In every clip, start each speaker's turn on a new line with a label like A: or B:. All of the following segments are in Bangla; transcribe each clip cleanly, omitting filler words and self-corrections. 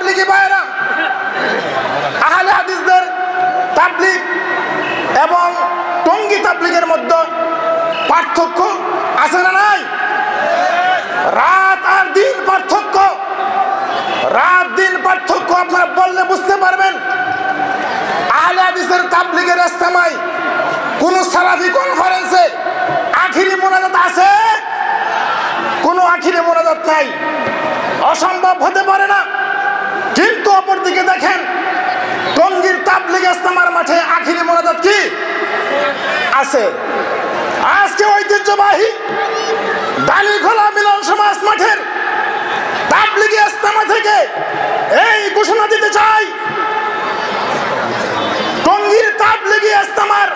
A: তাবলিগি ভাইরা, আহলে হাদিসদের তাবলিগ এবং টঙ্গী তাবলিগের মধ্যে পার্থক্য আছে না নাই? রাত আর দিন পার্থক্য, রাত দিন পার্থক্য আপনারা বললে বুঝতে পারবেন। আহলে হাদিসের তাবলিগের ইজতেমায় কোন সালাফি কনফারেন্সে আখিরি মোনাজাত আছে? কোনো আখিরি মোনাজাত নাই, অসম্ভব হতে পারে না। কিন্তু অপরদিকে দেখেন টঙ্গীর তাবলিগ ইজতেমার মাঠে আখিরি মোনাজাত কি আছে? আজকে ঐতিহ্যবাহী দালিখোলা মিলন সমাজ মাঠের তাবলিগি ইজতেমা থেকে এই ঘোষণা দিতে চাই, টঙ্গীর তাবলিগি ইজতেমার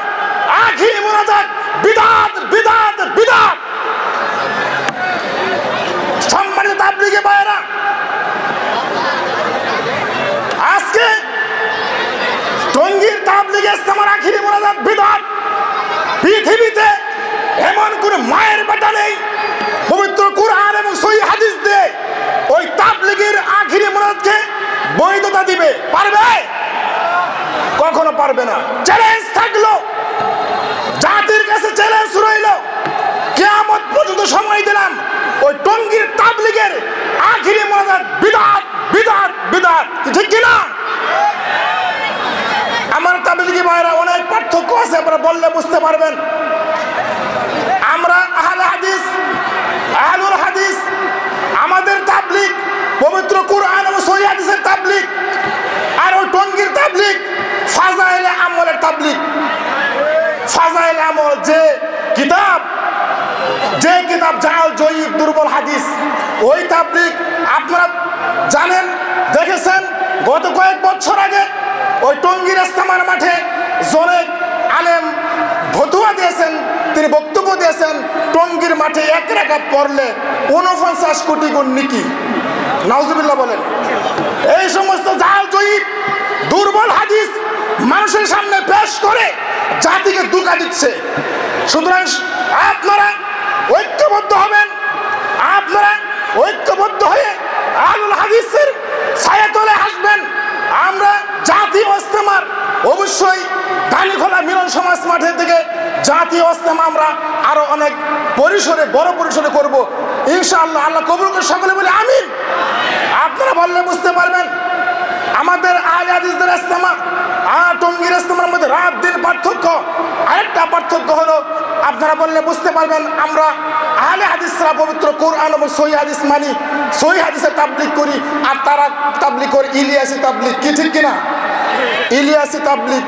A: আখিরি মোনাজাত বিদআত বিদআত বিদআত। সম্মানিত তাবলিগি ভাইরা, আজকে টঙ্গীর তাবলিগি ইজতেমার আখিরি মোনাজাত বিদআত। পৃথিবীতে এমন কোন মায়ের বেটা নেই পবিত্র কুরআন এবং সহিহ হাদিস দিয়ে ওই তাবলিগের আখিরি মোনাজাতকে বৈধতা দিবে? পারবে? কখনো পারবে না। চ্যালেঞ্জ থাকলো, জাতির কাছে চ্যালেঞ্জ রইল, কিয়ামত পর্যন্ত সময় দিলাম, ওই টঙ্গীর তাবলিগের আখিরি মোনাজাত বিদআত বিদআত বিদআত। ঠিক কি না? আমার তাবলিগি ভাইরা, অনেক পার্থক্য আছে, আপনারা বললে বুঝতে পারবেন। আমরা আহলে হাদিস, আহলুল হাদিস, আমাদের তাবলিগ পবিত্র কুরআন এবং সহিহ হাদিসের তাবলিগ। আর ওই টঙ্গীর তাবলিগ ফাজাইলে আমলের তাবলিগ। ফাজাইলে আমল যে কিতাব জাল জয়ীব দুর্বল হাদিস, ওই তাবলিগ আপনারা জানেন, দেখেছেন। গত কয়েক বছর আগে ওই টঙ্গীর ইজতেমার মাঠে জনৈক আলেম ফতোয়া দিয়েছেন, তিনি বক্তব্য দিয়েছেন, টঙ্গীর মাঠে এক রাকাত পড়লে 49 কোটি গুণ নেকি। নাউজুবিল্লাহ বলেন। এই সমস্ত জাল জয়ীব দুর্বল হাদিস মানুষের সামনে পেশ করে জাতিকে ধোঁকা দিচ্ছে। সুতরাং আপনারা ঐক্যবদ্ধ হবেন, আপনারা ঐক্যবদ্ধ হয়ে আহলুল হাদিসের ছায়াতলে আসবেন। আমরা জাতীয় ইজতেমার অবশ্যই দালিখোলা মিলন সমাজ মাঠে থেকে জাতীয় ইজতেমা আমরা আরো অনেক পরিসরে, বড় পরিসরে করব ইনশাআল্লাহ। আল্লাহ কবুল করে সকলে বলে আমিন। আপনারা বললে বুঝতে পারবেন আমাদের আহলে হাদিসদের ইজতেমা আর টঙ্গীর ইজতেমার মধ্যে রাত দিন পার্থক্য। আরেকটা পার্থক্য হলো, আপনারা বললে বুঝতে পারবেন, আমরা আহলে হাদিসরা পবিত্র কোরআন এবং সহিহ হাদিস মানি, সহিহ হাদিসের তাবলিগ করি, আর তারা তাবলিগ করে ইলিয়াসি তাবলিগ। কি ঠিক কিনা? ইলিয়াসি তাবলিগ।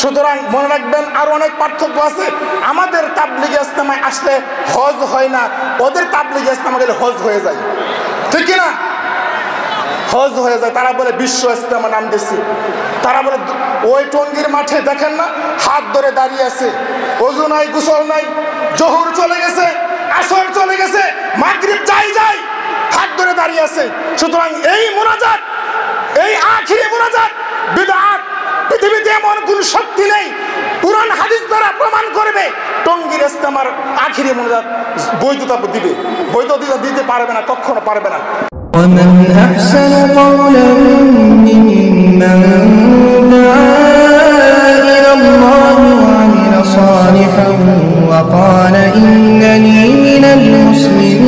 A: সুতরাং মনে রাখবেন আর অনেক পার্থক্য আছে। আমাদের তাবলিগে ইজতেমায় আসলে হজ হয় না, ওদের তাবলিগে ইজতেমা গেলে হজ হয়ে যায়। ঠিক কিনা? হজ হয়ে যায়। তারা বলে বিশ্ব ইজতেমা নাম দিচ্ছে। তারা বলে ওই টঙ্গীর মাঠে দেখেন না, হাত ধরে দাঁড়িয়ে আছে, ওযু নাই, গোসল নাই, জোহর চলে গেছে, আসর চলে গেছে, মাগরিব যাই হাত ধরে দাঁড়িয়ে আছে। সুতরাং এই মোনাজাত, এই আখিরি মোনাজাত বিদআত। পৃথিবীতে এমন কোন শক্তি নেই কুরআন হাদিস দ্বারা প্রমাণ করবে টঙ্গীর ইজতেমার আখিরি মোনাজাত বৈধতা দিবে। বৈধতা দিতে পারবে না, কখনো পারবে না।
B: ومن أحسن قولا ممن دعا إلى الله وعمل صالحا وقال إنني من المسلمين